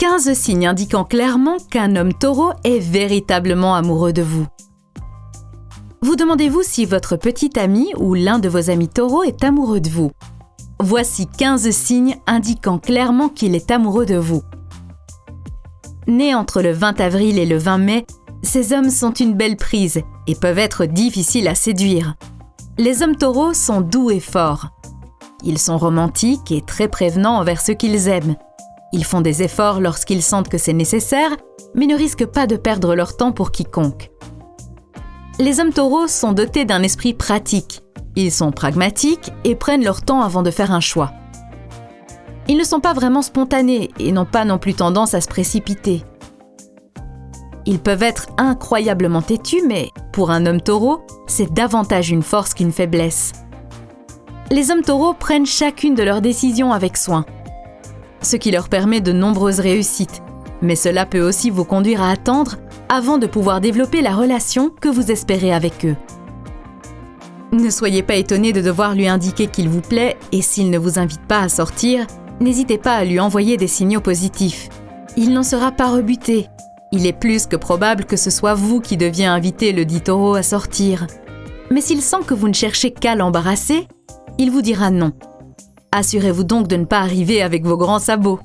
15 signes indiquant clairement qu'un homme taureau est véritablement amoureux de vous. Vous demandez-vous si votre petit ami ou l'un de vos amis taureaux est amoureux de vous. Voici 15 signes indiquant clairement qu'il est amoureux de vous. Nés entre le 20 avril et le 20 mai, ces hommes sont une belle prise et peuvent être difficiles à séduire. Les hommes taureaux sont doux et forts. Ils sont romantiques et très prévenants envers ceux qu'ils aiment. Ils font des efforts lorsqu'ils sentent que c'est nécessaire, mais ne risquent pas de perdre leur temps pour quiconque. Les hommes taureaux sont dotés d'un esprit pratique. Ils sont pragmatiques et prennent leur temps avant de faire un choix. Ils ne sont pas vraiment spontanés et n'ont pas non plus tendance à se précipiter. Ils peuvent être incroyablement têtus, mais pour un homme taureau, c'est davantage une force qu'une faiblesse. Les hommes taureaux prennent chacune de leurs décisions avec soin, ce qui leur permet de nombreuses réussites, mais cela peut aussi vous conduire à attendre avant de pouvoir développer la relation que vous espérez avec eux. Ne soyez pas étonné de devoir lui indiquer qu'il vous plaît et s'il ne vous invite pas à sortir, n'hésitez pas à lui envoyer des signaux positifs. Il n'en sera pas rebuté. Il est plus que probable que ce soit vous qui deviez inviter le dit taureau à sortir. Mais s'il sent que vous ne cherchez qu'à l'embarrasser, il vous dira non. Assurez-vous donc de ne pas arriver avec vos grands sabots.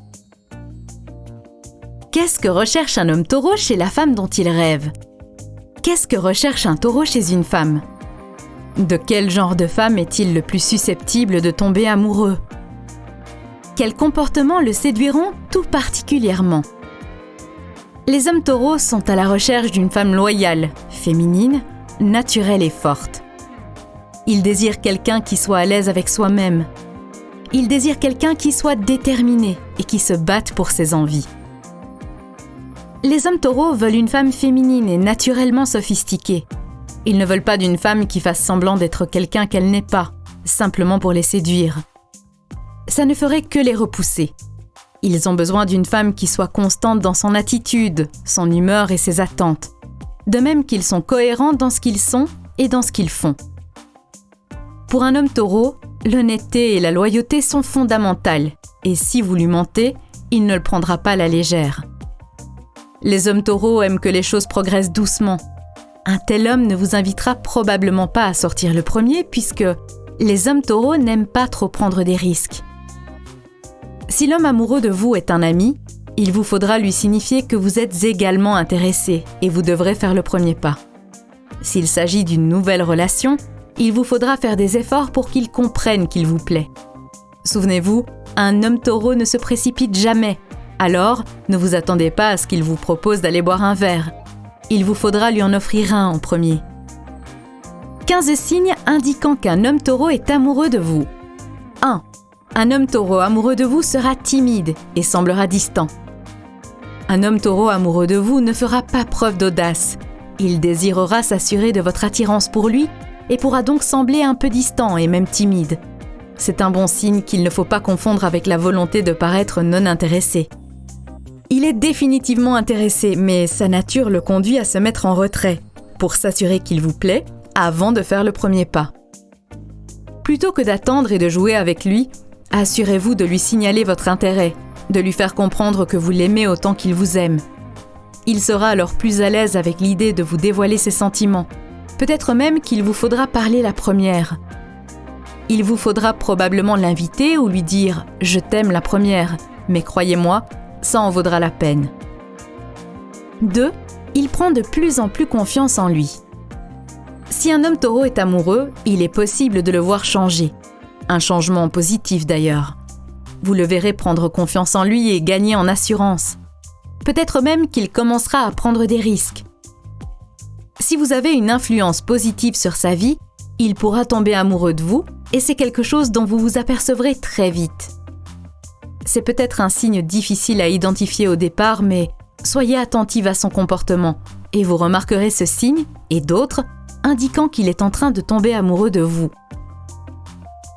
Qu'est-ce que recherche un homme taureau chez la femme dont il rêve? Qu'est-ce que recherche un taureau chez une femme? De quel genre de femme est-il le plus susceptible de tomber amoureux? Quels comportements le séduiront tout particulièrement? Les hommes taureaux sont à la recherche d'une femme loyale, féminine, naturelle et forte. Ils désirent quelqu'un qui soit à l'aise avec soi-même. Ils désirent quelqu'un qui soit déterminé et qui se batte pour ses envies. Les hommes taureaux veulent une femme féminine et naturellement sophistiquée. Ils ne veulent pas d'une femme qui fasse semblant d'être quelqu'un qu'elle n'est pas, simplement pour les séduire. Ça ne ferait que les repousser. Ils ont besoin d'une femme qui soit constante dans son attitude, son humeur et ses attentes. De même qu'ils sont cohérents dans ce qu'ils sont et dans ce qu'ils font. Pour un homme taureau, l'honnêteté et la loyauté sont fondamentales, et si vous lui mentez, il ne le prendra pas à la légère. Les hommes taureaux aiment que les choses progressent doucement. Un tel homme ne vous invitera probablement pas à sortir le premier puisque les hommes taureaux n'aiment pas trop prendre des risques. Si l'homme amoureux de vous est un ami, il vous faudra lui signifier que vous êtes également intéressé et vous devrez faire le premier pas. S'il s'agit d'une nouvelle relation, il vous faudra faire des efforts pour qu'il comprenne qu'il vous plaît. Souvenez-vous, un homme taureau ne se précipite jamais. Alors, ne vous attendez pas à ce qu'il vous propose d'aller boire un verre. Il vous faudra lui en offrir un en premier. 15 signes indiquant qu'un homme taureau est amoureux de vous. 1. Un homme taureau amoureux de vous sera timide et semblera distant. Un homme taureau amoureux de vous ne fera pas preuve d'audace. Il désirera s'assurer de votre attirance pour lui et pourra donc sembler un peu distant et même timide. C'est un bon signe qu'il ne faut pas confondre avec la volonté de paraître non intéressé. Il est définitivement intéressé, mais sa nature le conduit à se mettre en retrait, pour s'assurer qu'il vous plaît, avant de faire le premier pas. Plutôt que d'attendre et de jouer avec lui, assurez-vous de lui signaler votre intérêt, de lui faire comprendre que vous l'aimez autant qu'il vous aime. Il sera alors plus à l'aise avec l'idée de vous dévoiler ses sentiments. Peut-être même qu'il vous faudra parler la première. Il vous faudra probablement l'inviter ou lui dire « Je t'aime la première », mais croyez-moi, ça en vaudra la peine. 2. Il prend de plus en plus confiance en lui. Si un homme taureau est amoureux, il est possible de le voir changer. Un changement positif d'ailleurs. Vous le verrez prendre confiance en lui et gagner en assurance. Peut-être même qu'il commencera à prendre des risques. Si vous avez une influence positive sur sa vie, il pourra tomber amoureux de vous et c'est quelque chose dont vous vous apercevrez très vite. C'est peut-être un signe difficile à identifier au départ, mais soyez attentive à son comportement et vous remarquerez ce signe et d'autres indiquant qu'il est en train de tomber amoureux de vous.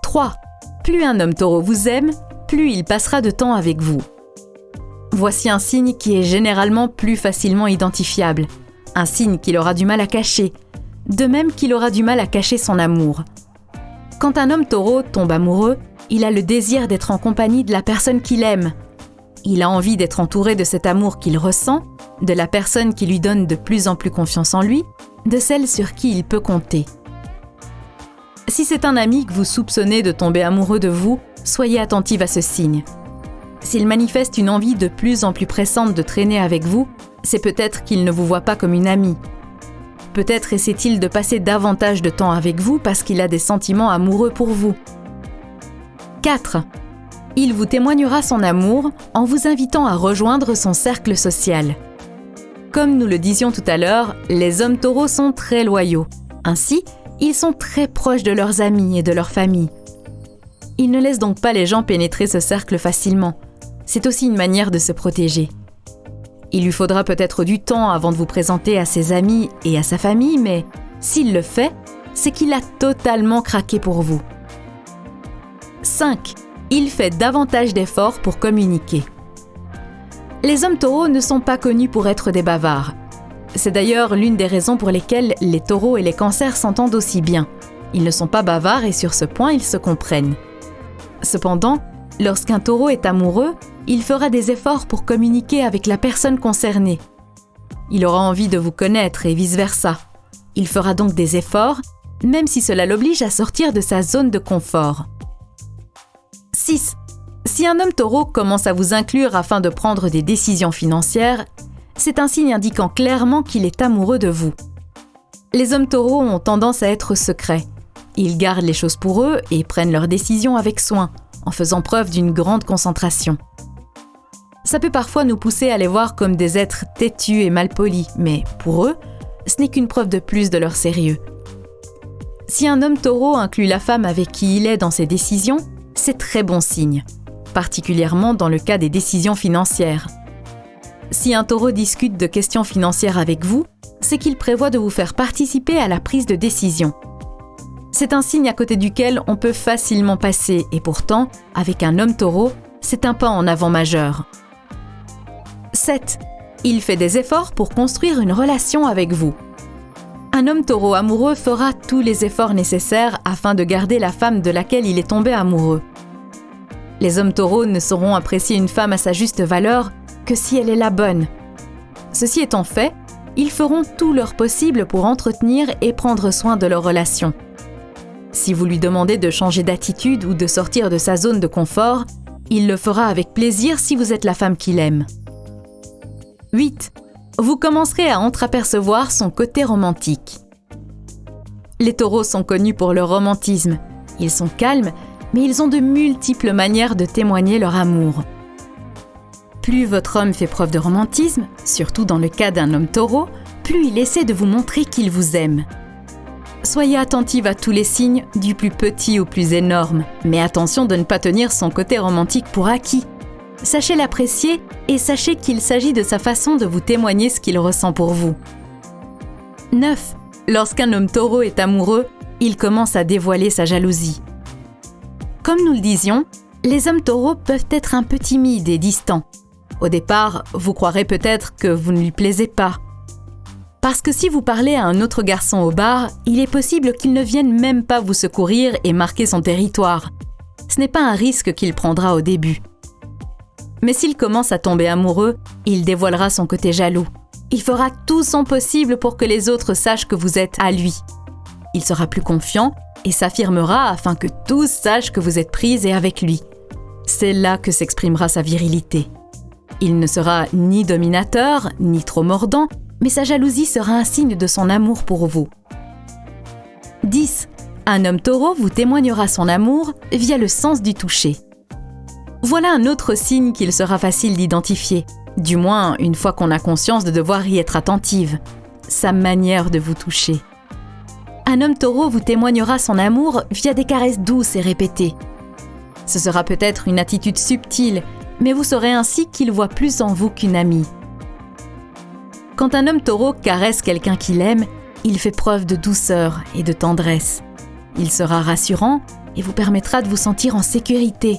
3. Plus un homme taureau vous aime, plus il passera de temps avec vous. Voici un signe qui est généralement plus facilement identifiable. Un signe qu'il aura du mal à cacher, de même qu'il aura du mal à cacher son amour. Quand un homme taureau tombe amoureux, il a le désir d'être en compagnie de la personne qu'il aime. Il a envie d'être entouré de cet amour qu'il ressent, de la personne qui lui donne de plus en plus confiance en lui, de celle sur qui il peut compter. Si c'est un ami que vous soupçonnez de tomber amoureux de vous, soyez attentive à ce signe. S'il manifeste une envie de plus en plus pressante de traîner avec vous, c'est peut-être qu'il ne vous voit pas comme une amie. Peut-être essaie-t-il de passer davantage de temps avec vous parce qu'il a des sentiments amoureux pour vous. 4. Il vous témoignera son amour en vous invitant à rejoindre son cercle social. Comme nous le disions tout à l'heure, les hommes taureaux sont très loyaux. Ainsi, ils sont très proches de leurs amis et de leur famille. Ils ne laissent donc pas les gens pénétrer ce cercle facilement. C'est aussi une manière de se protéger. Il lui faudra peut-être du temps avant de vous présenter à ses amis et à sa famille, mais s'il le fait, c'est qu'il a totalement craqué pour vous. 5. Il fait davantage d'efforts pour communiquer. Les hommes taureaux ne sont pas connus pour être des bavards. C'est d'ailleurs l'une des raisons pour lesquelles les taureaux et les cancers s'entendent aussi bien. Ils ne sont pas bavards et sur ce point, ils se comprennent. Cependant, lorsqu'un taureau est amoureux, il fera des efforts pour communiquer avec la personne concernée. Il aura envie de vous connaître et vice-versa. Il fera donc des efforts, même si cela l'oblige à sortir de sa zone de confort. 6. Si un homme taureau commence à vous inclure afin de prendre des décisions financières, c'est un signe indiquant clairement qu'il est amoureux de vous. Les hommes taureaux ont tendance à être secrets. Ils gardent les choses pour eux et prennent leurs décisions avec soin, en faisant preuve d'une grande concentration. Ça peut parfois nous pousser à les voir comme des êtres têtus et malpolis, mais pour eux, ce n'est qu'une preuve de plus de leur sérieux. Si un homme taureau inclut la femme avec qui il est dans ses décisions, c'est très bon signe, particulièrement dans le cas des décisions financières. Si un taureau discute de questions financières avec vous, c'est qu'il prévoit de vous faire participer à la prise de décision. C'est un signe à côté duquel on peut facilement passer et pourtant, avec un homme taureau, c'est un pas en avant majeur. 7. Il fait des efforts pour construire une relation avec vous. Un homme taureau amoureux fera tous les efforts nécessaires afin de garder la femme de laquelle il est tombé amoureux. Les hommes taureaux ne sauront apprécier une femme à sa juste valeur que si elle est la bonne. Ceci étant fait, ils feront tout leur possible pour entretenir et prendre soin de leur relation. Si vous lui demandez de changer d'attitude ou de sortir de sa zone de confort, il le fera avec plaisir si vous êtes la femme qu'il aime. 8. Vous commencerez à entreapercevoir son côté romantique. Les taureaux sont connus pour leur romantisme. Ils sont calmes, mais ils ont de multiples manières de témoigner leur amour. Plus votre homme fait preuve de romantisme, surtout dans le cas d'un homme taureau, plus il essaie de vous montrer qu'il vous aime. Soyez attentive à tous les signes, du plus petit au plus énorme, mais attention de ne pas tenir son côté romantique pour acquis. Sachez l'apprécier et sachez qu'il s'agit de sa façon de vous témoigner ce qu'il ressent pour vous. 9. Lorsqu'un homme taureau est amoureux, il commence à dévoiler sa jalousie. Comme nous le disions, les hommes taureaux peuvent être un peu timides et distants. Au départ, vous croirez peut-être que vous ne lui plaisez pas. Parce que si vous parlez à un autre garçon au bar, il est possible qu'il ne vienne même pas vous secourir et marquer son territoire. Ce n'est pas un risque qu'il prendra au début. Mais s'il commence à tomber amoureux, il dévoilera son côté jaloux. Il fera tout son possible pour que les autres sachent que vous êtes à lui. Il sera plus confiant et s'affirmera afin que tous sachent que vous êtes prise et avec lui. C'est là que s'exprimera sa virilité. Il ne sera ni dominateur, ni trop mordant, mais sa jalousie sera un signe de son amour pour vous. 10. Un homme taureau vous témoignera son amour via le sens du toucher. Voilà un autre signe qu'il sera facile d'identifier, du moins une fois qu'on a conscience de devoir y être attentive, sa manière de vous toucher. Un homme taureau vous témoignera son amour via des caresses douces et répétées. Ce sera peut-être une attitude subtile, mais vous saurez ainsi qu'il voit plus en vous qu'une amie. Quand un homme taureau caresse quelqu'un qu'il aime, il fait preuve de douceur et de tendresse. Il sera rassurant et vous permettra de vous sentir en sécurité.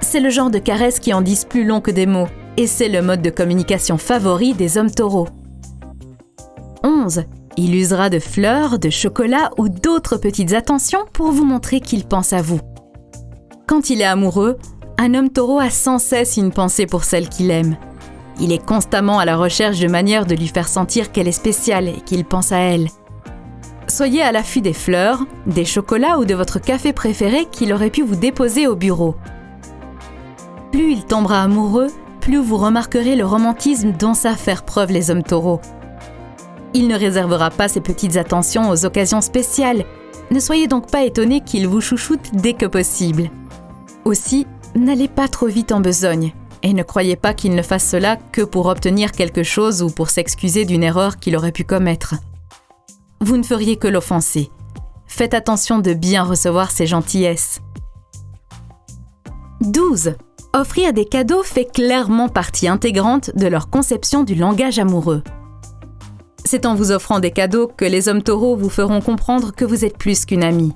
C'est le genre de caresse qui en disent plus long que des mots, et c'est le mode de communication favori des hommes taureaux. 11. Il usera de fleurs, de chocolat ou d'autres petites attentions pour vous montrer qu'il pense à vous. Quand il est amoureux, Un homme taureau a sans cesse une pensée pour celle qu'il aime. Il est constamment à la recherche de manières de lui faire sentir qu'elle est spéciale et qu'il pense à elle. Soyez à l'affût des fleurs, des chocolats ou de votre café préféré qu'il aurait pu vous déposer au bureau. Plus il tombera amoureux, plus vous remarquerez le romantisme dont savent faire preuve les hommes taureaux. Il ne réservera pas ses petites attentions aux occasions spéciales. Ne soyez donc pas étonnés qu'il vous chouchoute dès que possible. Aussi, n'allez pas trop vite en besogne et ne croyez pas qu'il ne fasse cela que pour obtenir quelque chose ou pour s'excuser d'une erreur qu'il aurait pu commettre. Vous ne feriez que l'offenser. Faites attention de bien recevoir ses gentillesses. 12. Offrir des cadeaux fait clairement partie intégrante de leur conception du langage amoureux. C'est en vous offrant des cadeaux que les hommes taureaux vous feront comprendre que vous êtes plus qu'une amie.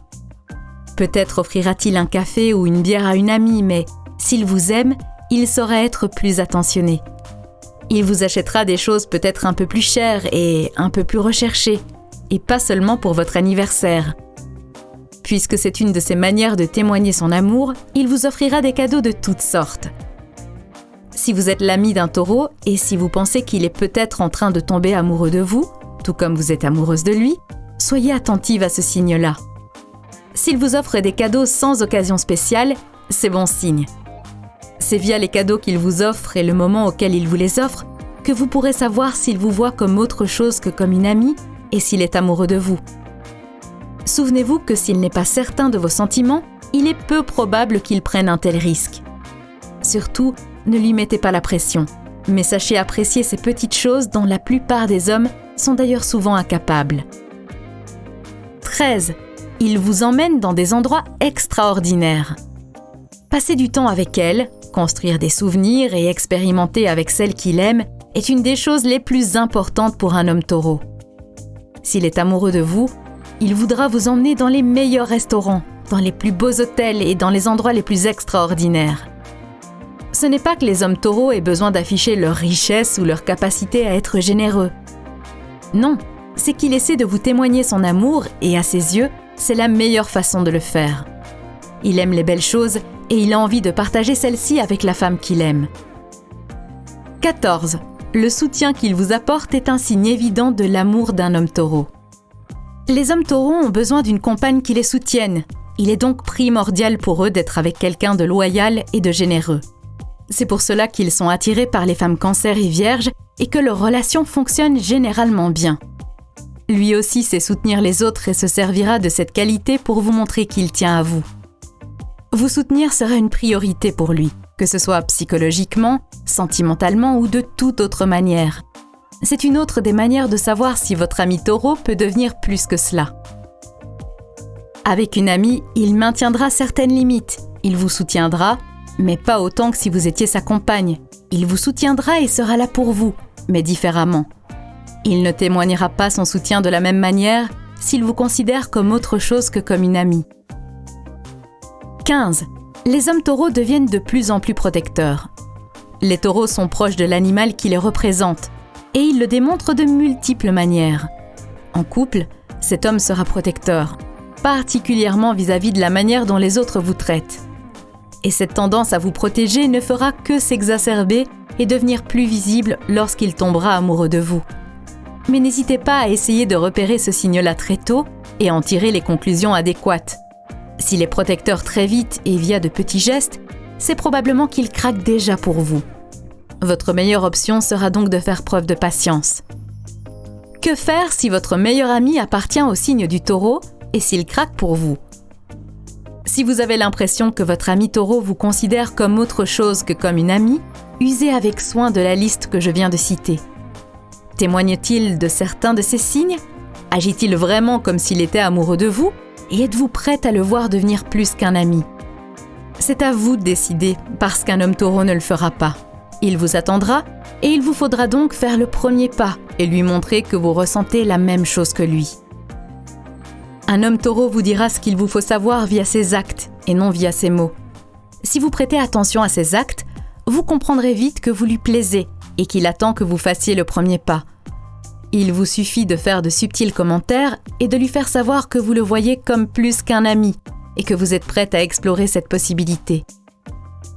Peut-être offrira-t-il un café ou une bière à une amie, mais s'il vous aime, il saura être plus attentionné. Il vous achètera des choses peut-être un peu plus chères et un peu plus recherchées, et pas seulement pour votre anniversaire. Puisque c'est une de ses manières de témoigner son amour, il vous offrira des cadeaux de toutes sortes. Si vous êtes l'ami d'un taureau et si vous pensez qu'il est peut-être en train de tomber amoureux de vous, tout comme vous êtes amoureuse de lui, soyez attentive à ce signe-là. S'il vous offre des cadeaux sans occasion spéciale, c'est bon signe. C'est via les cadeaux qu'il vous offre et le moment auquel il vous les offre que vous pourrez savoir s'il vous voit comme autre chose que comme une amie et s'il est amoureux de vous. Souvenez-vous que s'il n'est pas certain de vos sentiments, il est peu probable qu'il prenne un tel risque. Surtout, ne lui mettez pas la pression, mais sachez apprécier ces petites choses dont la plupart des hommes sont d'ailleurs souvent incapables. 13. Il vous emmène dans des endroits extraordinaires. Passer du temps avec elle, construire des souvenirs et expérimenter avec celle qu'il aime est une des choses les plus importantes pour un homme taureau. S'il est amoureux de vous, il voudra vous emmener dans les meilleurs restaurants, dans les plus beaux hôtels et dans les endroits les plus extraordinaires. Ce n'est pas que les hommes taureaux aient besoin d'afficher leur richesse ou leur capacité à être généreux. Non, c'est qu'il essaie de vous témoigner son amour et à ses yeux, c'est la meilleure façon de le faire. Il aime les belles choses et il a envie de partager celles-ci avec la femme qu'il aime. 14. Le soutien qu'il vous apporte est un signe évident de l'amour d'un homme taureau. Les hommes taureaux ont besoin d'une compagne qui les soutienne. Il est donc primordial pour eux d'être avec quelqu'un de loyal et de généreux. C'est pour cela qu'ils sont attirés par les femmes Cancer et Vierge et que leur relation fonctionne généralement bien. Lui aussi sait soutenir les autres et se servira de cette qualité pour vous montrer qu'il tient à vous. Vous soutenir sera une priorité pour lui, que ce soit psychologiquement, sentimentalement ou de toute autre manière. C'est une autre des manières de savoir si votre ami taureau peut devenir plus que cela. Avec une amie, il maintiendra certaines limites. Il vous soutiendra, mais pas autant que si vous étiez sa compagne. Il vous soutiendra et sera là pour vous, mais différemment. Il ne témoignera pas son soutien de la même manière s'il vous considère comme autre chose que comme une amie. 15. Les hommes taureaux deviennent de plus en plus protecteurs. Les taureaux sont proches de l'animal qui les représente, et ils le démontrent de multiples manières. En couple, cet homme sera protecteur, particulièrement vis-à-vis de la manière dont les autres vous traitent. Et cette tendance à vous protéger ne fera que s'exacerber et devenir plus visible lorsqu'il tombera amoureux de vous. Mais n'hésitez pas à essayer de repérer ce signe-là très tôt et en tirer les conclusions adéquates. S'il est protecteur très vite et via de petits gestes, c'est probablement qu'il craque déjà pour vous. Votre meilleure option sera donc de faire preuve de patience. Que faire si votre meilleur ami appartient au signe du taureau et s'il craque pour vous? Si vous avez l'impression que votre ami taureau vous considère comme autre chose que comme une amie, usez avec soin de la liste que je viens de citer. Témoigne-t-il de certains de ces signes? Agit-il vraiment comme s'il était amoureux de vous? Et êtes-vous prête à le voir devenir plus qu'un ami? C'est à vous de décider, parce qu'un homme taureau ne le fera pas. Il vous attendra, et il vous faudra donc faire le premier pas et lui montrer que vous ressentez la même chose que lui. Un homme taureau vous dira ce qu'il vous faut savoir via ses actes et non via ses mots. Si vous prêtez attention à ses actes, vous comprendrez vite que vous lui plaisez et qu'il attend que vous fassiez le premier pas. Il vous suffit de faire de subtils commentaires et de lui faire savoir que vous le voyez comme plus qu'un ami et que vous êtes prête à explorer cette possibilité.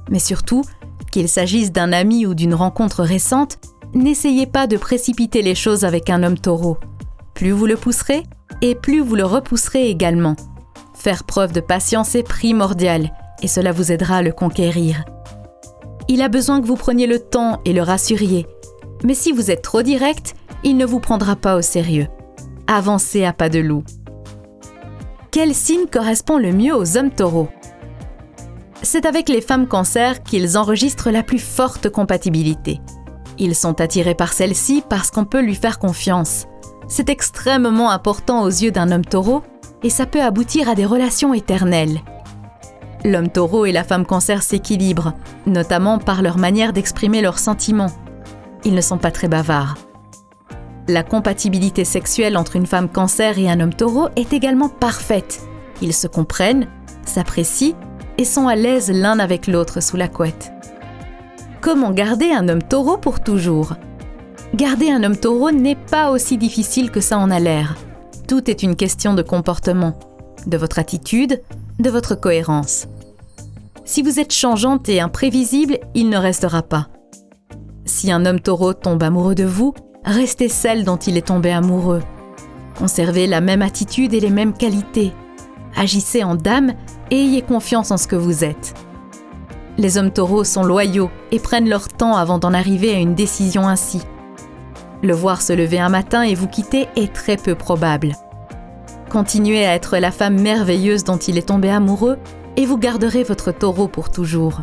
Mais surtout, qu'il s'agisse d'un ami ou d'une rencontre récente, n'essayez pas de précipiter les choses avec un homme taureau. Plus vous le pousserez, et plus vous le repousserez également. Faire preuve de patience est primordial, et cela vous aidera à le conquérir. Il a besoin que vous preniez le temps et le rassuriez. Mais si vous êtes trop direct, il ne vous prendra pas au sérieux. Avancez à pas de loup. Quel signe correspond le mieux aux hommes taureaux ? C'est avec les femmes Cancer qu'ils enregistrent la plus forte compatibilité. Ils sont attirés par celle-ci parce qu'on peut lui faire confiance. C'est extrêmement important aux yeux d'un homme taureau et ça peut aboutir à des relations éternelles. L'homme taureau et la femme Cancer s'équilibrent, notamment par leur manière d'exprimer leurs sentiments. Ils ne sont pas très bavards. La compatibilité sexuelle entre une femme Cancer et un homme taureau est également parfaite. Ils se comprennent, s'apprécient et sont à l'aise l'un avec l'autre sous la couette. Comment garder un homme taureau pour toujours ? Garder un homme taureau n'est pas aussi difficile que ça en a l'air. Tout est une question de comportement, de votre attitude, de votre cohérence. Si vous êtes changeante et imprévisible, il ne restera pas. Si un homme taureau tombe amoureux de vous, restez celle dont il est tombé amoureux. Conservez la même attitude et les mêmes qualités. Agissez en dame et ayez confiance en ce que vous êtes. Les hommes taureaux sont loyaux et prennent leur temps avant d'en arriver à une décision ainsi. Le voir se lever un matin et vous quitter est très peu probable. Continuez à être la femme merveilleuse dont il est tombé amoureux et vous garderez votre taureau pour toujours.